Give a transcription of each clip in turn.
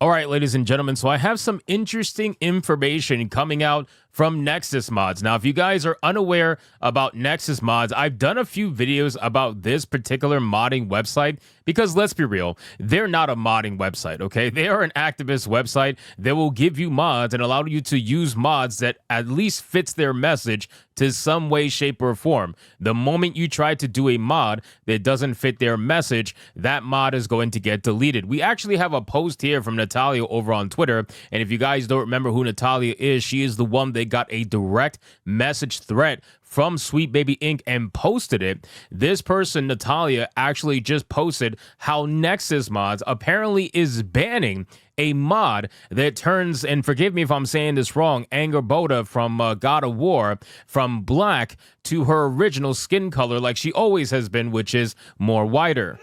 All right, ladies and gentlemen, so I have some interesting information coming out from NEXUS mods. Now, if you guys are unaware about NEXUS mods, I've done a few videos about this particular modding website because let's be real, they're not a modding website, okay? They are an activist website that will give you mods and allow you to use mods that at least fits their message to some way, shape, or form. The moment you try to do a mod that doesn't fit their message, that mod is going to get deleted. We actually have a post here from Natalia over on Twitter, and if you guys don't remember who Natalia is, she is the one that got a direct message threat from Sweet Baby Inc. and posted it. This person, Natalia, actually just posted how NEXUS mods apparently is banning a mod that turns, and forgive me if I'm saying this wrong, Angerboda from God of War from black to her original skin color like she always has been, which is more whiter.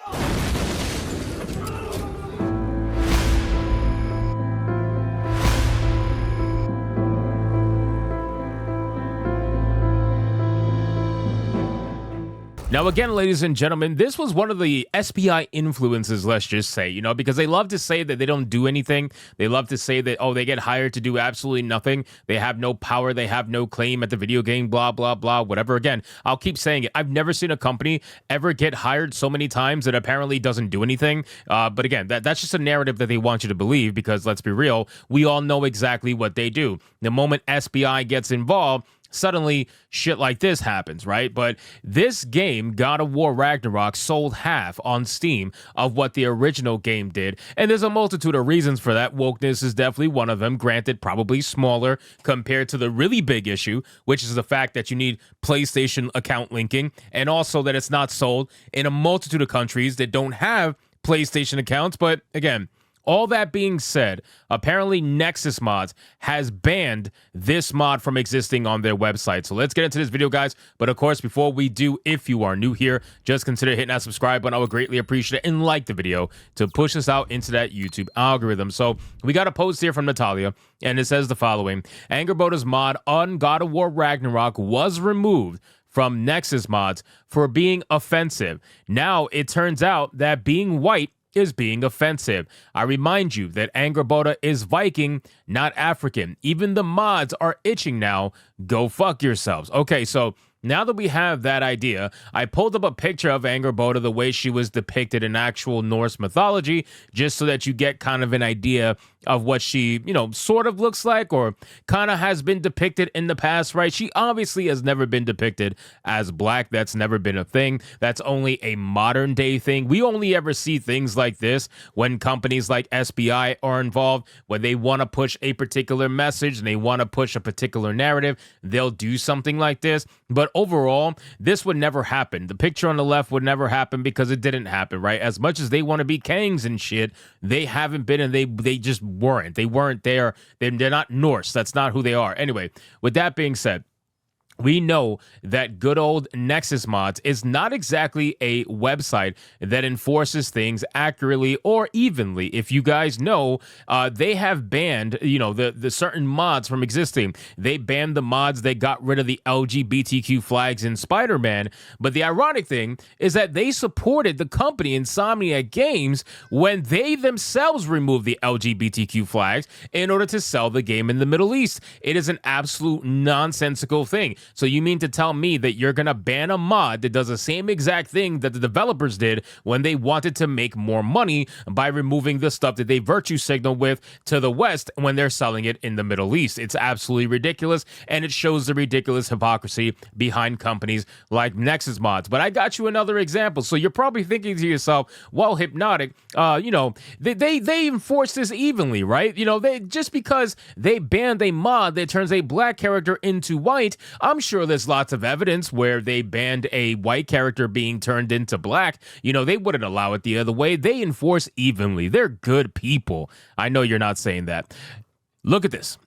Now, again, ladies and gentlemen, this was one of the SPI influences, let's just say, you know, because they love to say that they don't do anything. They love to say that, oh, they get hired to do absolutely nothing. They have no power. They have no claim at the video game, blah, blah, blah, whatever. Again, I'll keep saying it. I've never seen a company ever get hired so many times that apparently doesn't do anything. But again, that's just a narrative that they want you to believe because let's be real, we all know exactly what they do. The moment SPI gets involved, suddenly shit like this happens, right? But this game, God of War Ragnarok, sold half on Steam of what the original game did. And there's a multitude of reasons for that. Wokeness is definitely one of them, granted probably smaller compared to the really big issue, which is the fact that you need PlayStation account linking, and also that it's not sold in a multitude of countries that don't have PlayStation accounts. But again, all that being said, apparently NEXUS Mods has banned this mod from existing on their website. So let's get into this video, guys. But of course, before we do, if you are new here, just consider hitting that subscribe button. I would greatly appreciate it, and like the video to push us out into that YouTube algorithm. So we got a post here from Natalia, and it says the following: Angerboda's mod on God of War Ragnarok was removed from NEXUS Mods for being offensive. Now it turns out that being white is being offensive. I remind you that Angerboda is Viking, not African. Even the mods are itching now. Go fuck yourselves. Okay, so now that we have that idea, I pulled up a picture of Angerboda the way she was depicted in actual Norse mythology, just so that you get kind of an idea of what she, you know, sort of looks like or kind of has been depicted in the past, right? She obviously has never been depicted as black. That's never been a thing. That's only a modern day thing. We only ever see things like this when companies like SPI are involved, when they want to push a particular message and they want to push a particular narrative, they'll do something like this. But overall, this would never happen. The picture on the left would never happen because it didn't happen, right? As much as they want to be Kangs and shit, they haven't been, and they just weren't. They weren't there. They're not Norse. That's not who they are. Anyway, with that being said, we know that good old NEXUS Mods is not exactly a website that enforces things accurately or evenly. If you guys know, they have banned, you know, the certain mods from existing. They banned the mods that got rid of the LGBTQ flags in Spider-Man. But the ironic thing is that they supported the company Insomniac Games when they themselves removed the LGBTQ flags in order to sell the game in the Middle East. It is an absolute nonsensical thing. So you mean to tell me that you're going to ban a mod that does the same exact thing that the developers did when they wanted to make more money by removing the stuff that they virtue signal with to the West when they're selling it in the Middle East? It's absolutely ridiculous, and it shows the ridiculous hypocrisy behind companies like NEXUS Mods. But I got you another example. So you're probably thinking to yourself, well, Hypnotic, you know, they enforce this evenly, right? You know, they just because they banned a mod that turns a black character into white, I'm sure there's lots of evidence where they banned a white character being turned into black. You know, they wouldn't allow it the other way. They enforce evenly. They're good people. I know you're not saying that. Look at this.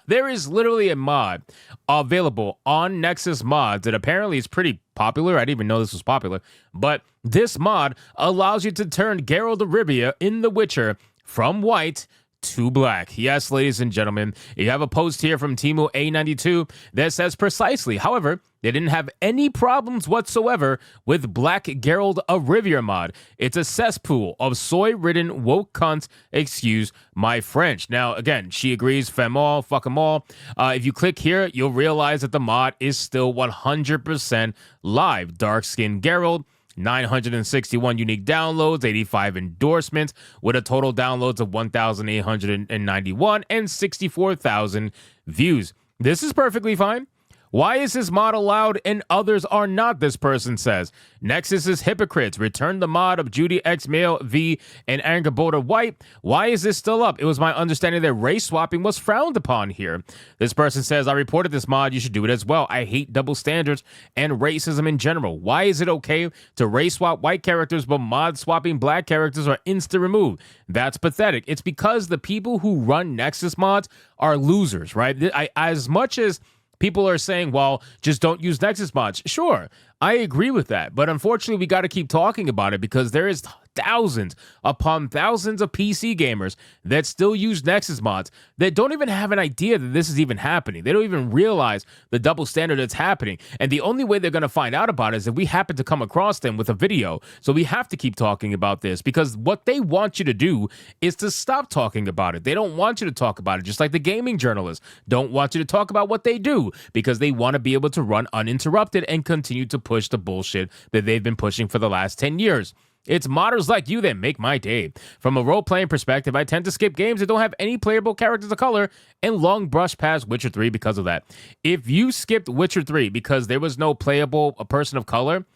There is literally a mod available on NEXUS Mods that apparently is pretty popular. I didn't even know this was popular. But this mod allows you to turn Geralt of Rivia in The Witcher from white to black. Yes, ladies and gentlemen, you have a post here from Timo A92 that says precisely. However, They didn't have any problems whatsoever with Black Geralt of Rivia mod. It's a cesspool of soy-ridden woke cunts, excuse my French. Now, again, she agrees, fem all, fuck them all. If you click here, you'll realize that the mod is still 100% live. Dark-skinned Geralt, 961 unique downloads, 85 endorsements, with a total downloads of 1,891 and 64,000 views. This is perfectly fine. Why is this mod allowed and others are not, this person says. Nexus is hypocrites. Return the mod of Judy X Male V and Angerboda White. Why is this still up? It was my understanding that race swapping was frowned upon here. This person says, I reported this mod. You should do it as well. I hate double standards and racism in general. Why is it okay to race swap white characters but mod swapping black characters are insta removed? That's pathetic. It's because the people who run Nexus mods are losers, right? As much as people are saying, well, just don't use Nexus mods. Sure, I agree with that. But unfortunately, we got to keep talking about it because there is thousands upon thousands of PC gamers that still use Nexus mods that don't even have an idea that this is even happening. They don't even realize the double standard that's happening. And the only way they're going to find out about it is if we happen to come across them with a video. So we have to keep talking about this because what they want you to do is to stop talking about it. They don't want you to talk about it, just like the gaming journalists don't want you to talk about what they do because they want to be able to run uninterrupted and continue to push the bullshit that they've been pushing for the last 10 years. It's modders like you that make my day. From a role-playing perspective, I tend to skip games that don't have any playable characters of color and long brush past Witcher 3 because of that. If you skipped Witcher 3 because there was no playable person of color,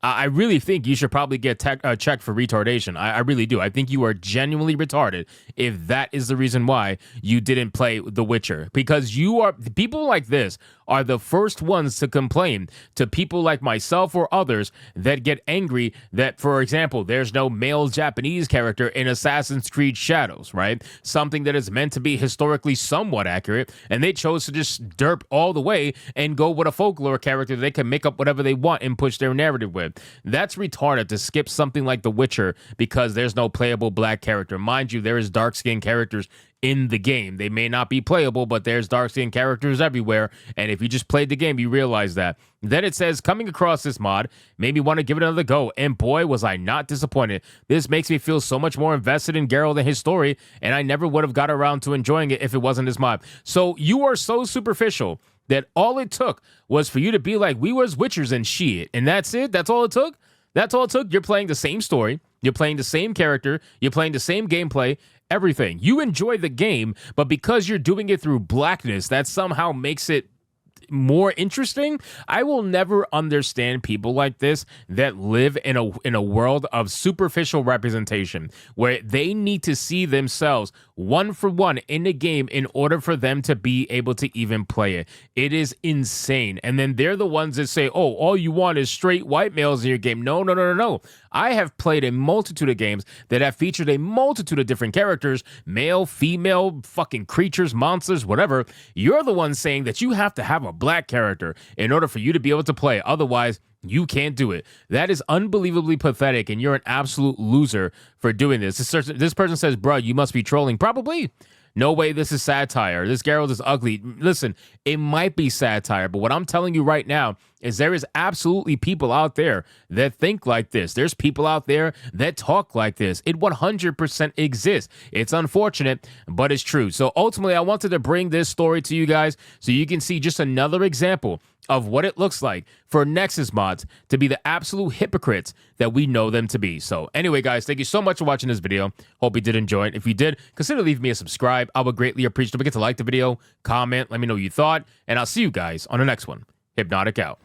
I really think you should probably get checked for retardation. I really do. I think you are genuinely retarded if that is the reason why you didn't play The Witcher. Because people like this are the first ones to complain to people like myself or others that get angry that, for example, there's no male Japanese character in Assassin's Creed Shadows, right? Something that is meant to be historically somewhat accurate, and they chose to just derp all the way and go with a folklore character that they can make up whatever they want and push their narrative with. That's retarded to skip something like The Witcher because there's no playable black character. Mind you, there is dark-skinned characters in the game. They may not be playable, but there's dark-skinned characters everywhere, and if you just played the game, you realize that. Then it says, coming across this mod made me want to give it another go, and boy, was I not disappointed. This makes me feel so much more invested in Geralt and his story, and I never would have got around to enjoying it if it wasn't this mod. So you are so superficial that all it took was for you to be like, we was Witchers and shit, and that's it? That's all it took? That's all it took? You're playing the same story, you're playing the same character, you're playing the same gameplay, everything. You enjoy the game, but because you're doing it through blackness, that somehow makes it more interesting. I will never understand people like this that live in a world of superficial representation where they need to see themselves one for one in the game in order for them to be able to even play it. It is insane. And then they're the ones that say, oh, all you want is straight white males in your game. No, no, no, no, no. I have played a multitude of games that have featured a multitude of different characters, male, female, fucking creatures, monsters, whatever. You're the one saying that you have to have a black character in order for you to be able to play. Otherwise, you can't do it. That is unbelievably pathetic, and you're an absolute loser for doing this. This person says, bro, you must be trolling. Probably. No way, this is satire. This Geralt is ugly. Listen, it might be satire, but what I'm telling you right now is there is absolutely people out there that think like this. There's people out there that talk like this. It 100% exists. It's unfortunate, but it's true. So ultimately, I wanted to bring this story to you guys so you can see just another example of what it looks like for Nexus mods to be the absolute hypocrites that we know them to be. So anyway, guys, thank you so much for watching this video. Hope you did enjoy it. If you did, consider leaving me a subscribe. I would greatly appreciate it. Don't forget to like the video, comment, let me know what you thought, and I'll see you guys on the next one. Hypnotic out.